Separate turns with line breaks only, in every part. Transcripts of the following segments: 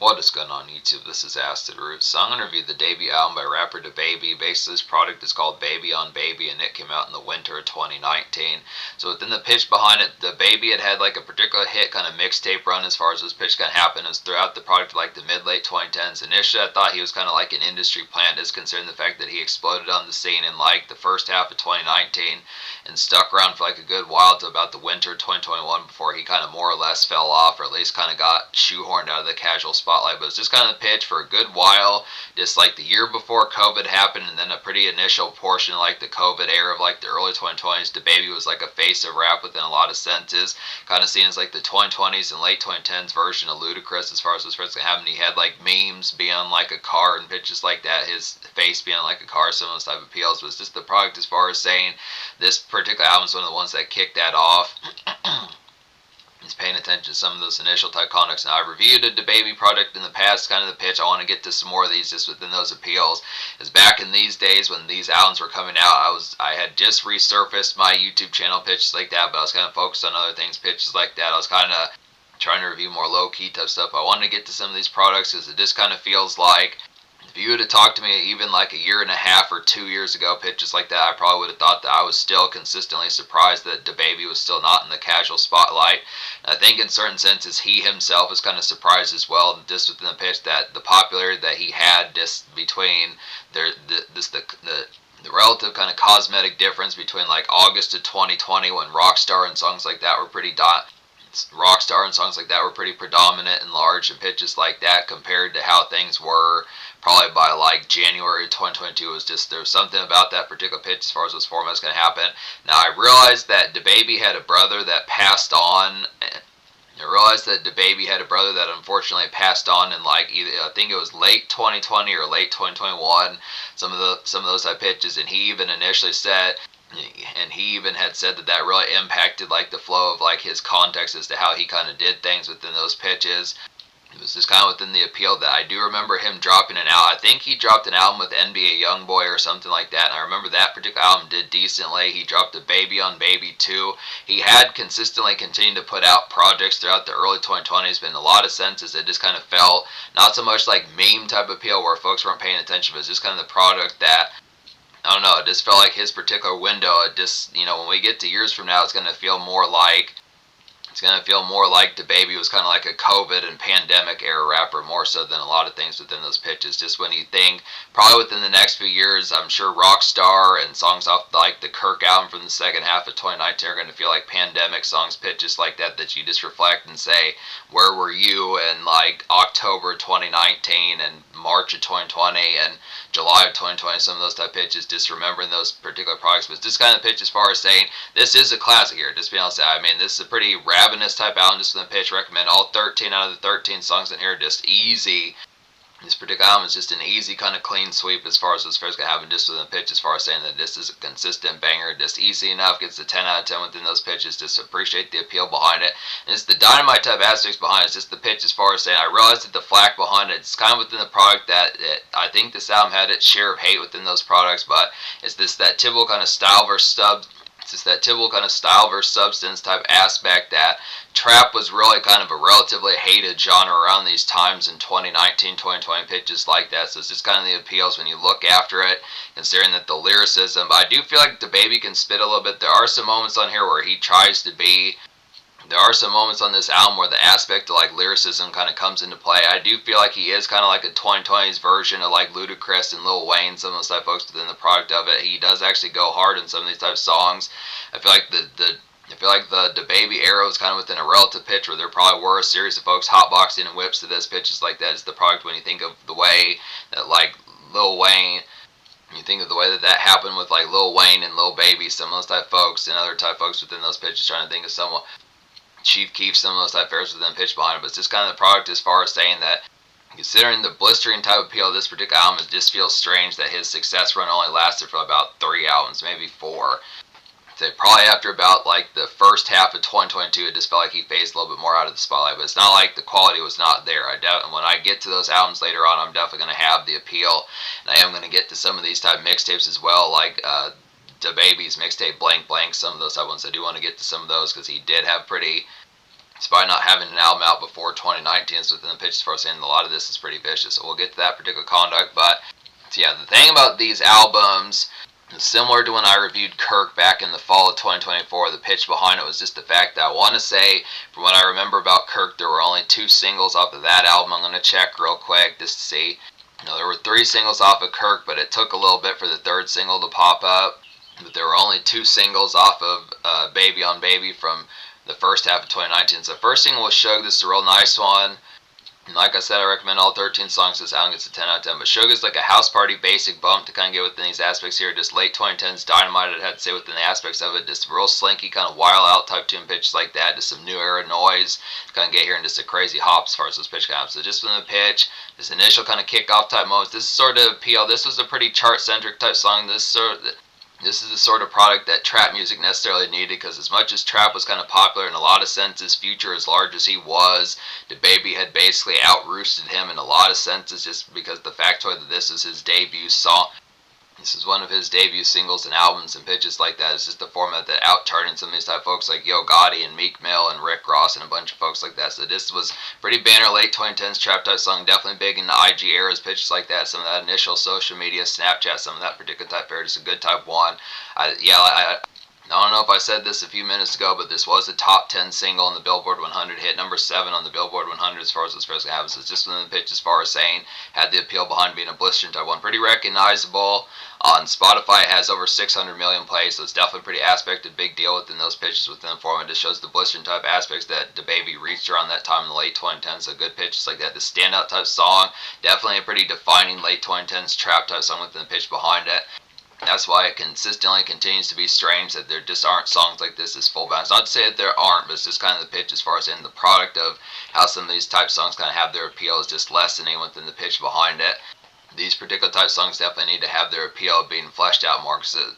What is going on YouTube? This is Acid Roots. So I'm going to review the debut album by rapper DaBaby. Basically this product is called Baby on Baby and it came out in the winter of 2019. So within the pitch behind it, DaBaby had like a particular hit kind of mixtape run as far as this pitch kind of happened. It was throughout the product like the mid-late 2010s. Initially I thought he was kind of like an industry plant as considering the fact that he exploded on the scene in like the first half of 2019 and stuck around for like a good while to about the winter of 2021 before he kind of more or less fell off or at least kind of got shoehorned out of the casual spotlight. But it's just kind of the pitch for a good while, just like the year before COVID happened, and then a pretty initial portion of like the COVID era of like the early 2020s. DaBaby was like a face of rap within a lot of senses, kind of seen as like the 2020s and late 2010s version of Ludacris as far as this first happened. He had like memes being on like a car and pitches like that, his face being on like a car, some of those type of appeals. Was just the product as far as saying this particular album is one of the ones that kicked that off. He's paying attention to some of those initial type context. Now, I reviewed a DaBaby product in the past, kind of the pitch. I want to get to some more of these just within those appeals. Because back in these days when these albums were coming out, I had just resurfaced my YouTube channel pitches like that, but I was kind of focused on other things, pitches like that. I was kind of trying to review more low-key type stuff. I wanted to get to some of these products because it just kind of feels like if you would have talked to me even like a year and a half or 2 years ago, pitches like that, I probably would have thought that I was still consistently surprised that DaBaby was still not in the casual spotlight. And I think in certain senses he himself is kind of surprised as well, just within the pitch, that the popularity that he had just between the relative kind of cosmetic difference between like August of 2020 when Rockstar and songs like that were pretty predominant and large and pitches like that compared to how things were probably by like January 2022. Was just, there was something about that particular pitch as far as those formats going to happen. Now I realized that DaBaby had a brother that passed on. That unfortunately passed on in like either, I think it was late 2020 or late 2021. Some of those type pitches, and he even initially said. And he even had said that that really impacted like the flow of like his context as to how he kind of did things within those pitches. It was just kind of within the appeal that I do remember him dropping an album. I think he dropped an album with NBA Youngboy or something like that, and I remember that particular album did decently. He dropped a Baby on Baby 2. He had consistently continued to put out projects throughout the early 2020s, but in a lot of senses it just kind of felt not so much like meme type appeal where folks weren't paying attention, but it's just kind of the product that, I don't know, it just felt like his particular window. It just, you know, when we get to years from now, it's going to feel more like DaBaby was kind of like a COVID and pandemic era rapper more so than a lot of things within those pitches. Just when you think, probably within the next few years, I'm sure Rockstar and songs off like the Kirk album from the second half of 2019 are going to feel like pandemic songs, pitches like that you just reflect and say, where were you in like October 2019 and March of 2020 and July of 2020, some of those type pitches, just remembering those particular products. But just kind of pitch as far as saying, this is a classic here, just being able to say, I mean, this is a pretty ravenous type album, just with the pitch. Recommend all 13 out of the 13 songs in here, just easy. This particular album is just an easy kind of clean sweep as far as what's first going to happen just within the pitch, as far as saying that this is a consistent banger, just easy enough, gets a 10 out of 10 within those pitches, just appreciate the appeal behind it. And it's the dynamite type aspects behind it, it's just the pitch as far as saying, I realized that the flack behind it, it's kind of within the product that I think this album had its share of hate within those products, but it's that typical kind of style versus substance type aspect that trap was really kind of a relatively hated genre around these times in 2019, 2020 pitches like that. So it's just kind of the appeals when you look after it, considering that the lyricism. But I do feel like DaBaby can spit a little bit. There are some moments on here where he tries to be. There are some moments on this album where the aspect of like lyricism kind of comes into play. I do feel like he is kind of like a 2020s version of like Ludacris and Lil Wayne, some of those type folks within the product of it. He does actually go hard in some of these type of songs. I feel like the DaBaby era was kind of within a relative pitch where there probably were a series of folks hotboxing and whips to this pitches like that. Is the product when you think of the way that like Lil Wayne. You think of the way that happened with like Lil Wayne and Lil Baby, some of those type folks and other type folks within those pitches, trying to think of someone. Chief Keef, some of those type fairs within pitch behind it, but it's just kind of the product as far as saying that considering the blistering type appeal of this particular album, it just feels strange that his success run only lasted for about 3 albums, maybe 4. So probably after about like the first half of 2022, it just felt like he phased a little bit more out of the spotlight, but it's not like the quality was not there. When I get to those albums later on, I'm definitely going to have the appeal, and I am going to get to some of these type mixtapes as well, like DaBaby's mixtape Blank Blank, some of those type ones. I do want to get to some of those because he did have pretty, despite not having an album out before 2019. So within the pitch, as far as saying a lot of this is pretty vicious. So we'll get to that particular conduct. But so yeah, the thing about these albums, similar to when I reviewed Kirk back in the fall of 2024, the pitch behind it was just the fact that I want to say, from what I remember about Kirk, there were only 2 singles off of that album. I'm going to check real quick just to see. There were 3 singles off of Kirk, but it took a little bit for the 3rd single to pop up. But there were only 2 singles off of Baby on Baby from the first half of 2019. So the first single was Suge. This is a real nice one. And like I said, I recommend all 13 songs. This album gets a 10 out of 10. But Suge is like a house party basic bump to kind of get within these aspects here. Just late 2010s Dynamite, I'd have to say, within the aspects of it. Just real slinky, kind of wild out type tune pitches like that. Just some new era noise to kind of get here, and just a crazy hop as far as those pitch kind of. So just from the pitch, this initial kind of kickoff type moments. This is sort of appeal. This was a pretty chart centric type song. This is the sort of product that trap music necessarily needed, because as much as trap was kind of popular in a lot of senses, Future, as large as he was, DaBaby had basically out-roosted him in a lot of senses, just because the factoid that this is his debut song. This is one of his debut singles and albums and pitches like that. It's just the format that out-charted some of these type of folks like Yo Gotti and Meek Mill and Rick Ross and a bunch of folks like that. So this was pretty banner late 2010s trap type song, definitely big in the IG eras, pitches like that. Some of that initial social media, Snapchat, some of that particular type fare, just a good type one. I don't know if I said this a few minutes ago, but this was a top 10 single on the Billboard 100, hit number 7 on the Billboard 100 as far as this person happens. It's just within the pitch as far as saying, had the appeal behind being a blistering type one. Pretty recognizable. On Spotify, it has over 600 million plays, so it's definitely a pretty aspected big deal within those pitches within the format. It just shows the blistering type aspects that DaBaby reached around that time in the late 2010s. So good pitches like that. The standout type song, definitely a pretty defining late 2010s trap type song within the pitch behind it. That's why it consistently continues to be strange that there just aren't songs like this as full bounce. Not to say that there aren't, but it's just kind of the pitch as far as in the product of how some of these type songs kind of have their appeal is just lessening within the pitch behind it. These particular type songs definitely need to have their appeal being fleshed out more, because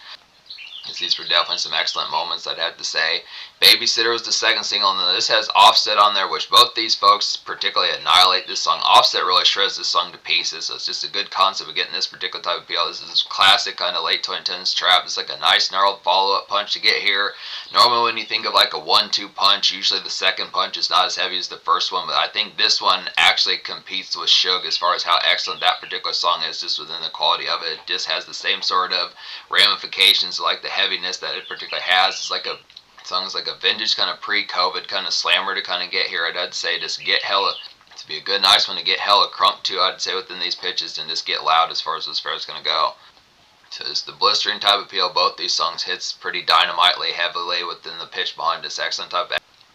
these were definitely some excellent moments, I'd have to say. Babysitter was the second single, and then this has Offset on there, which both these folks particularly annihilate this song. Offset really shreds this song to pieces, so it's just a good concept of getting this particular type of appeal. This is classic kind of late 2010s trap. It's like a nice gnarled follow-up punch to get here. Normally when you think of like a 1-2 punch, usually the second punch is not as heavy as the first one, but I think this one actually competes with Suge as far as how excellent that particular song is, just within the quality of it. It just has the same sort of ramifications, like the heaviness that it particularly has. It's like a song's like a vintage kind of pre-COVID kind of slammer to kind of get here. I'd say just get hella, to be a good nice one to get hella crunk to, I'd say, within these pitches, and just get loud as far as this fair is going to go. So it's the blistering type appeal. Both these songs hits pretty dynamitely heavily within the pitch behind this excellent type.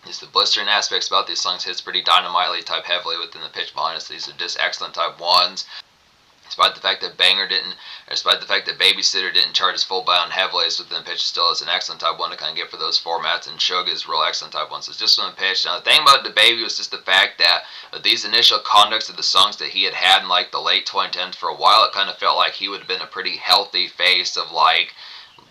Just the blistering aspects about these songs hits pretty dynamitely type heavily within the pitch behind us. These are just excellent type ones. Despite the fact that despite the fact that Babysitter didn't chart as full bound heavily as within the pitch, still is an excellent type one to kind of get for those formats, and Suge is real excellent type one. So it's just from the pitch. Now the thing about DaBaby was just the fact that with these initial conducts of the songs that he had in like the late 2010s, for a while it kind of felt like he would have been a pretty healthy face of like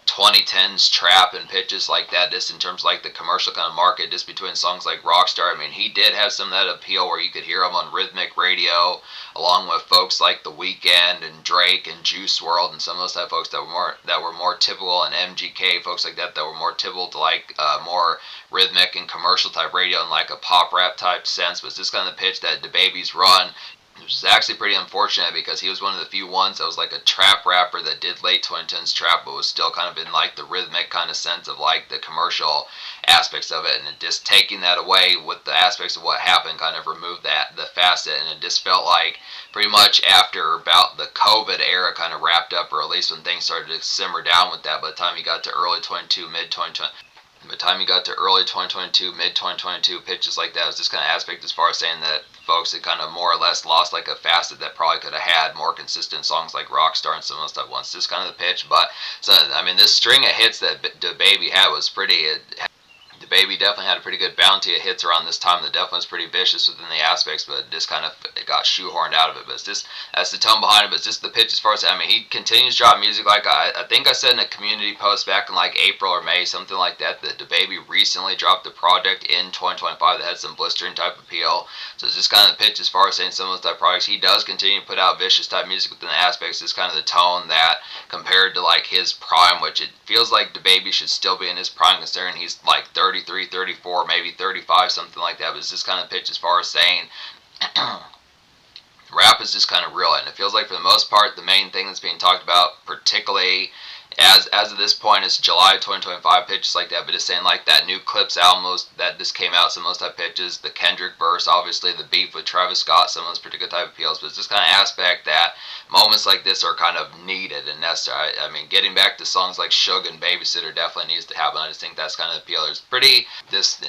2010s trap and pitches like that, just in terms of like the commercial kind of market, just between songs like Rockstar. I mean, he did have some of that appeal where you could hear him on rhythmic radio, along with folks like The Weeknd and Drake and Juice WRLD and some of those type of folks that were more typical, and MGK, folks like that were more typical to like more rhythmic and commercial type radio in like a pop rap type sense. But it's just kind of the pitch that DaBaby's run, which is actually pretty unfortunate, because he was one of the few ones that was like a trap rapper that did late 2010s trap, but was still kind of in like the rhythmic kind of sense of like the commercial aspects of it, and it just taking that away with the aspects of what happened kind of removed the facet, and it just felt like pretty much after about the COVID era kind of wrapped up, or at least when things started to simmer down with that, by the time you got to early 22, mid 2020. By the time you got to early 2022, mid 2022, pitches like that was just kind of aspect as far as saying that folks had kind of more or less lost like a facet that probably could have had more consistent songs like Rockstar and some of those stuff once. Just kind of the pitch. But so I mean, this string of hits that DaBaby had was pretty. DaBaby definitely had a pretty good bounty of hits around this time that definitely was pretty vicious within the aspects, but it just kind of it got shoehorned out of it. But it's just, that's the tone behind it, but it's just the pitch as far as, I mean, he continues to drop music. Like I think I said in a community post back in like April or May, something like that, that DaBaby recently dropped a project in 2025 that had some blistering type appeal. So it's just kind of the pitch as far as saying some of those type projects. He does continue to put out vicious type music within the aspects. It's kind of the tone that compared to like his prime, which it feels like DaBaby should still be in his prime considering he's like 30 33, 34, maybe 35, something like that. But it's just kind of pitch as far as saying rap is just kind of real, and it feels like for the most part the main thing that's being talked about, particularly as of this point, is July 2025 pitches like that. But it's saying like that new Clips album that just came out, some of those type pitches, the Kendrick verse, obviously the beef with Travis Scott, some of those particular type of appeals. But it's just kind of aspect that moments like this are kind of needed and necessary. I mean, getting back to songs like Suge and Babysitter definitely needs to happen. I just think that's kind of the appeal. There's pretty this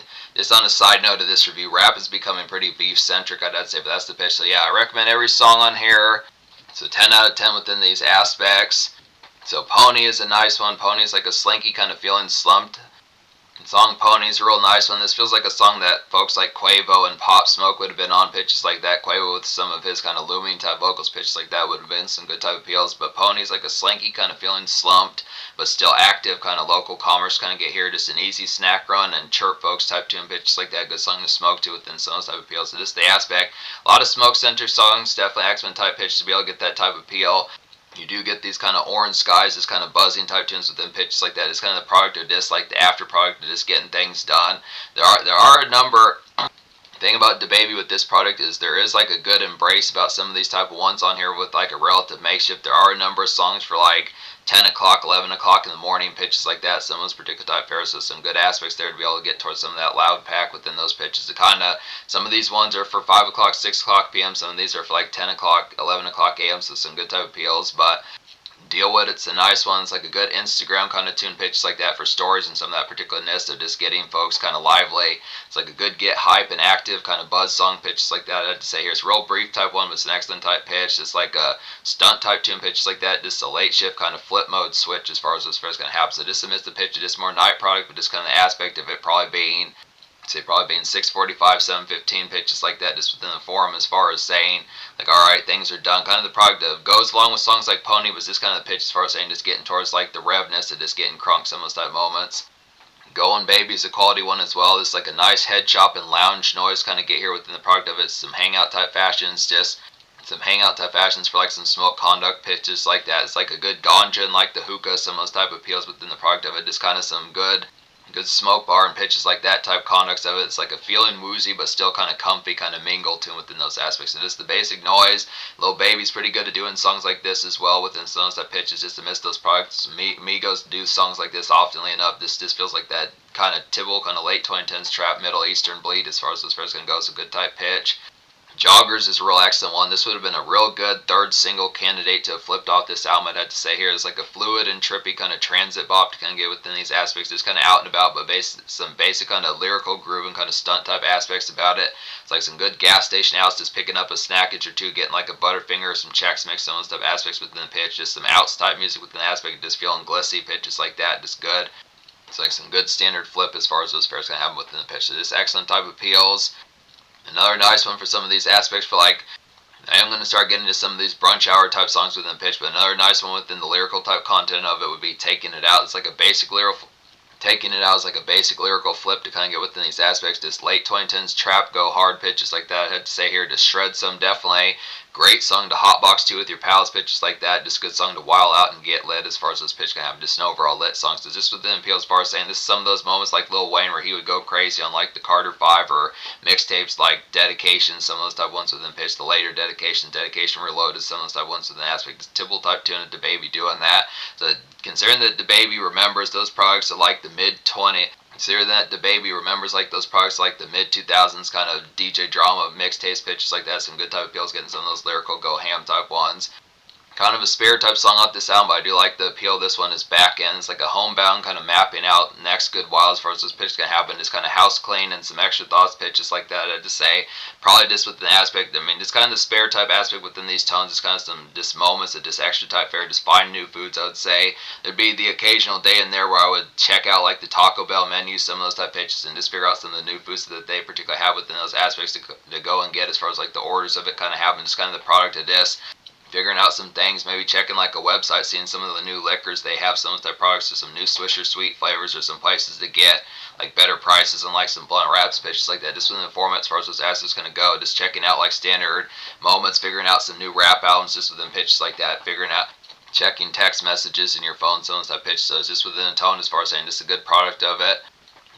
on a side note of this review, rap is becoming pretty beef centric, I'd say, but that's the pitch. So yeah, I recommend every song on here. So 10 out of 10 within these aspects. So Pony is a nice one. Pony is like a slinky kind of feeling slumped. The song Pony is a real nice one. This feels like a song that folks like Quavo and Pop Smoke would have been on, pitches like that. Quavo with some of his kind of looming type vocals, pitches like that would have been some good type of appeals. But Pony is like a slinky kind of feeling slumped, but still active, kind of local commerce kind of get here. Just an easy snack run and chirp folks type tune, pitches like that. Good song to smoke to within some of those type of appeals. So just the aspect. A lot of smoke center songs, definitely X-Men type pitch to be able to get that type of appeal. You do get these kind of orange skies, this kind of buzzing type tunes within pitches like that. It's kind of the product of this, like the after product of just getting things done. There are a number. Thing about DaBaby with this product is there is like a good embrace about some of these type of ones on here with like a relative makeshift. There are a number of songs for like 10 o'clock, 11 o'clock in the morning, pitches like that. Some of those particular type fair, so some good aspects there to be able to get towards some of that loud pack within those pitches. To kind of, some of these ones are for 5 o'clock, 6 o'clock p.m. Some of these are for like 10 o'clock, 11 o'clock a.m. So some good type of appeals, but deal with it. It's a nice one. It's like a good Instagram kind of tune, pitches like that for stories and some of that particularness of just getting folks kind of lively. It's like a good get hype and active kind of buzz song, pitches like that. I'd say here it's a real brief type one, but it's an excellent type pitch. It's like a stunt type tune, pitches like that. Just a late shift kind of flip mode switch as far as this first going to happen. So just amidst the pitch, it's more night product, but just kind of the aspect of it probably being 6:45, 7:15 pitches like that, just within the forum as far as saying like, all right, things are done. Kind of the product of goes along with songs like Pony was just kind of the pitch as far as saying just getting towards like the revness of just getting crunk, some of those type moments. Going Baby is a quality one as well. It's like a nice head chop and lounge noise kind of get here within the product of it. Some hangout type fashions, just some hangout type fashions for like some smoke conduct pitches like that. It's like a good ganja and like the hookah, some of those type of appeals within the product of it. Just kind of some good smoke bar and pitches like that type conducts of it. It's like a feeling woozy but still kind of comfy kind of mingle tune within those aspects. So just the basic noise. Lil Baby's pretty good at doing songs like this as well within some of those type pitches, just to miss those products. Migos do songs like this oftenly enough. This just feels like that kind of typical kind of late 2010s trap Middle Eastern bleed as far as this first going to go. So good type pitch. Joggers is a real excellent one. This would have been a real good third single candidate to have flipped off this album, I'd have to say here. It's like a fluid and trippy kind of transit bop to kind of get within these aspects. It's kind of out and about, but some basic kind of lyrical groove and kind of stunt type aspects about it. It's like some good gas station outs, just picking up a snackage or two, getting like a Butterfinger or some Chex Mix, some of those type aspects within the pitch. Just some outs type music within the aspect, just feeling glissy pitches like that, just good. It's like some good standard flip as far as those pairs can have within the pitch. So just excellent type of appeals. Another nice one for some of these aspects for like, I am going to start getting into some of these brunch hour type songs within the pitch, but another nice one within the lyrical type content of it would be Taking It Out. It's like a basic lyrical, Taking It Out is like a basic lyrical flip to kind of get within these aspects. Just late 2010s trap go hard pitches like that. I had to say here to shred some, definitely. Great song to hotbox to with your pals, pitches like that. Just good song to wild out and get lit as far as this pitch can have. Just an overall lit song. So just within appeal as far as saying this is some of those moments like Lil Wayne where he would go crazy on like the Carter 5 or mixtapes like Dedication, some of those type ones within pitch. The later Dedication Reloaded, some of those type ones within aspect. Typical type tune of DaBaby doing that. So considering that DaBaby remembers those products of like the mid-20s, consider that DaBaby remembers like those products like the mid-2000s kind of DJ drama mixtapes, pitches like that. Some good type of appeals, getting some of those lyrical go ham type ones. Kind of a spirit type song off this album, but I do like the appeal. This one is back end. It's like a homebound kind of mapping out next good while as far as this pitch can happen. Just kind of house clean and some extra thoughts pitches like that. I'd just say probably just with the aspect. I mean, just kind of the spare type aspect within these tones. It's kind of some just moments of just extra type fare. Just find new foods. I would say there'd be the occasional day in there where I would check out like the Taco Bell menu, some of those type pitches, and just figure out some of the new foods that they particularly have within those aspects to go and get as far as like the orders of it kind of happen. Just kind of the product of this. Figuring out some things, maybe checking like a website, seeing some of the new liquors they have, some of their products, or some new Swisher Sweet flavors, or some places to get like better prices and like some blunt wraps, pitches like that. Just within the format as far as those assets going to go. Just checking out like standard moments, figuring out some new rap albums just within pitches like that. Figuring out, checking text messages in your phone, some of that pitch. So it's just within a tone as far as saying just a good product of it.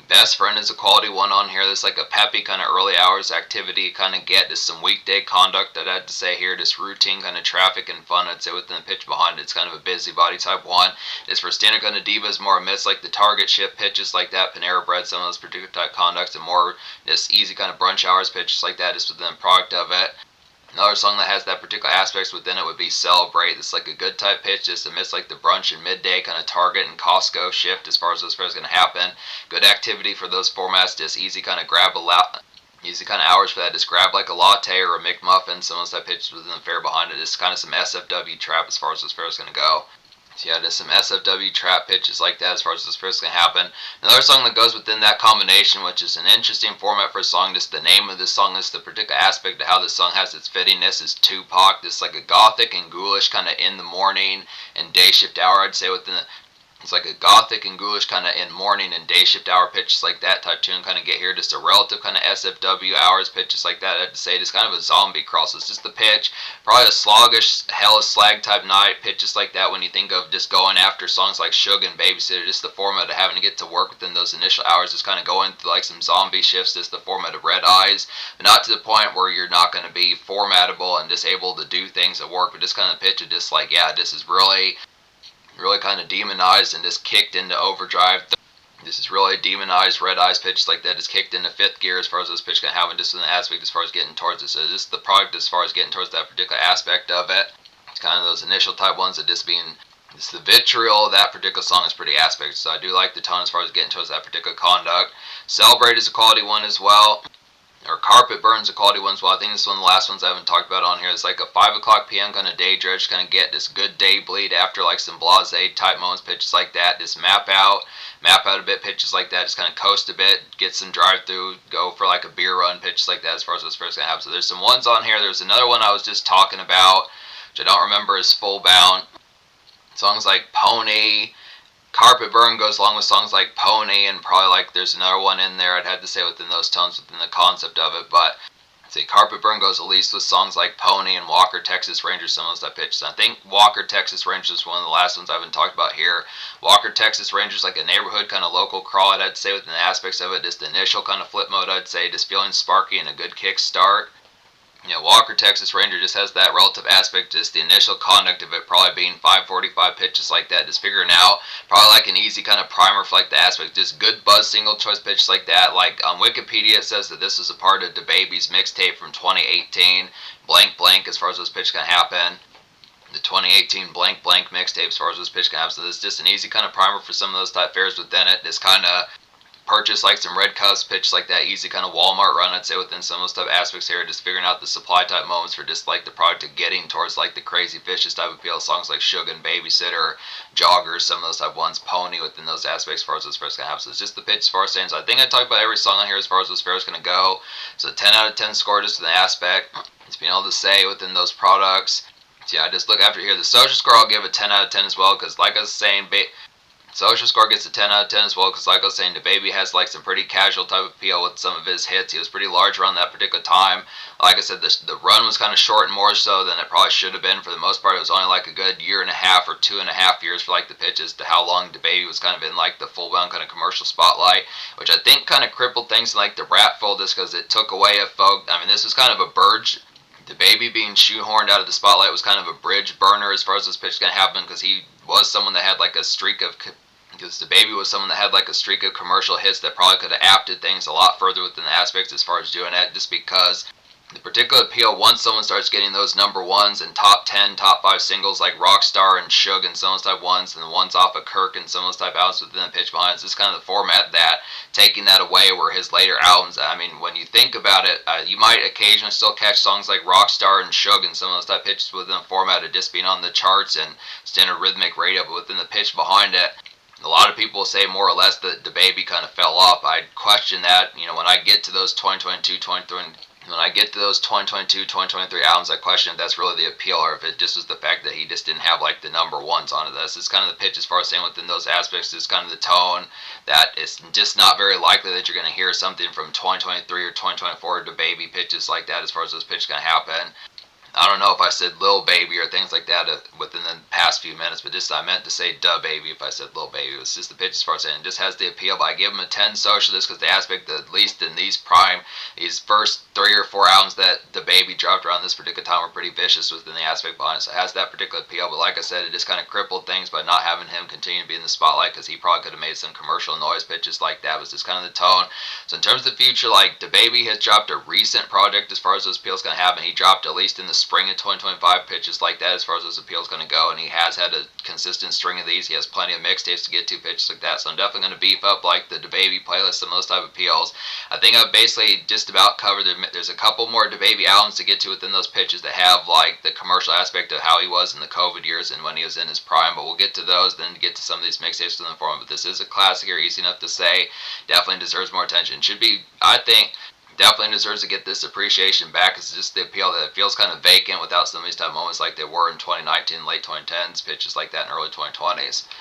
Best Friend is a quality one on here. There's like a peppy kind of early hours activity kind of get. Just some weekday conduct that I had to say here. Just routine kind of traffic and fun. I'd say within the pitch behind it. It's kind of a busybody type one. Just for standard kind of divas, more amidst like the target shift pitches like that. Panera Bread, some of those particular type conducts, and more just easy kind of brunch hours pitches like that. Just within the product of it. Another song that has that particular aspects within it would be Celebrate. It's like a good type pitch just amidst like the brunch and midday kind of Target and Costco shift as far as those fairs going to happen. Good activity for those formats. Just easy kind of easy kind of hours for that. Just grab like a latte or a McMuffin. Some of those type pitches within the fair behind it. Just kind of some SFW trap as far as those fairs going to go. So yeah, just some SFW trap pitches like that as far as this first can happen. Another song that goes within that combination, which is an interesting format for a song, just the name of this song is the particular aspect of how this song has its fittingness is Tupac. This like a gothic and ghoulish kind of in the morning and day shift hour, I'd say within the it's like a gothic and ghoulish kind of in morning and day shift hour pitches like that type tune kind of get here. Just a relative kind of SFW hours pitches like that. I'd say just kind of a zombie cross. It's just the pitch. Probably a sluggish, hella slag type night pitches like that when you think of just going after songs like Suge and Babysitter. Just the format of having to get to work within those initial hours. Just kind of going through like some zombie shifts. Just the format of Red Eyes. But not to the point where you're not going to be formatable and just able to do things at work. But just kind of pitch it just like, yeah, this is really kind of demonized and just kicked into overdrive. This is really demonized Red Eyes pitch like that. It's kicked into fifth gear as far as this pitch can happen, just in the aspect as far as getting towards it. So just the product as far as getting towards that particular aspect of it. It's kind of those initial type ones that just being, it's the vitriol of that particular song is pretty aspect. So I do like the tone as far as getting towards that particular conduct. Celebrate is a quality one as well. Or Carpet Burn's a quality one as well. I think this is one of the last ones I haven't talked about on here. It's like a 5 o'clock p.m. kind of day dredge, kind of get this good day bleed after like some blase type moments, pitches like that. Just map out a bit, pitches like that. Just kind of coast a bit, get some drive through, go for like a beer run, pitches like that as far as those first going to happen. So there's some ones on here. There's another one I was just talking about, which I don't remember is Full Bound. Songs like Pony. Carpet Burn goes along with songs like Pony, and probably like there's another one in there I'd have to say within those tones, within the concept of it, but say Carpet Burn goes at least with songs like Pony and Walker, Texas Ranger, some of those I pitched. I think Walker, Texas Ranger is one of the last ones I haven't talked about here. Walker, Texas Ranger is like a neighborhood kind of local crawl, I'd say within the aspects of it, just the initial kind of flip mode, I'd say, just feeling sparky and a good kick start. You know, Walker, Texas Ranger just has that relative aspect, just the initial conduct of it probably being 545 pitches like that, just figuring out, probably like an easy kind of primer for like the aspect, just good buzz single choice pitches like that. Like on Wikipedia it says that this is a part of DaBaby's mixtape from 2018, blank blank as far as those pitches can happen. The 2018 blank blank mixtape as far as those pitches can happen. So this is just an easy kind of primer for some of those type fares within it. This kind of purchase like some red cups, pitch like that easy kind of Walmart run, I'd say within some of those type aspects here, just figuring out the supply type moments for just like the product of getting towards like the crazy fishes type of appeal. Songs like Suge and Babysitter, Joggers, some of those type ones, Pony within those aspects as far as those fares can happen. So it's just the pitch as far as saying. So I think I talked about every song on here as far as those fares going to go. So 10 out of 10 score just in the aspect. Just being able to say within those products. So yeah, just look after here. The social score I'll give a 10 out of 10 as well, because like I was saying, social score gets a 10 out of 10 as well, because like I was saying, DaBaby has like some pretty casual type of appeal with some of his hits. He was pretty large around that particular time. Like I said, the run was kind of short and more so than it probably should have been. For the most part, it was only like a good year and a half or 2.5 years for like the pitches to how long DaBaby was kind of in like the full-blown kind of commercial spotlight, which I think kind of crippled things in like the rap fold, just because it took away a folk. I mean, this was kind of a burge. DaBaby being shoehorned out of the spotlight was kind of a bridge burner as far as this pitch going to happen, because he was someone that had like a streak of, because DaBaby was someone that had like a streak of commercial hits that probably could have apted things a lot further within the aspects as far as doing that, just because the particular appeal, once someone starts getting those number ones and top 10, top 5 singles like Rockstar and Suge and some of those type ones, and the ones off of Kirk and some of those type albums within the pitch behind, it's just kind of the format that taking that away where his later albums, I mean, when you think about it, you might occasionally still catch songs like Rockstar and Suge and some of those type pitches within the format of just being on the charts and standard rhythmic radio, but within the pitch behind it, a lot of people say more or less that DaBaby kind of fell off. I question that. You know, when I get to those 2022, 2023 albums, I question if that's really the appeal, or if it just was the fact that he just didn't have like the number ones onto this. It's kind of the pitch as far as saying within those aspects. It's kind of the tone that it's just not very likely that you're going to hear something from 2023 or 2024 DaBaby pitches like that as far as those pitches going to happen. I don't know if I said Lil Baby or things like that within the past few minutes, but just I meant to say DaBaby if I said Lil Baby. It was just the pitch as far as saying it just has the appeal. But I give him a 10 socialist because the aspect that at least in these first 3 or 4 albums that DaBaby dropped around this particular time were pretty vicious within the aspect behind it. So it has that particular appeal. But like I said, it just kind of crippled things by not having him continue to be in the spotlight because he probably could have made some commercial noise pitches like that. It was just kind of the tone. So in terms of the future, like DaBaby has dropped a recent project as far as those appeals going to happen. He dropped at least in the spring of 2025 pitches like that as far as those appeals going to go, and he has had a consistent string of these. He has plenty of mixtapes to get to, pitches like that. So I'm definitely going to beef up like the DaBaby playlist, some of those type of appeals. I think I've basically just about covered it. There's a couple more DaBaby albums to get to within those pitches that have like the commercial aspect of how he was in the COVID years and when he was in his prime, but we'll get to those, then get to some of these mixtapes within the forum. But this is a classic here, easy enough to say, definitely deserves more attention. Should be, I think, definitely deserves to get this appreciation back. It's just the appeal that it feels kind of vacant without some of these type of moments like they were in 2019, late 2010s, pitches like that in early 2020s.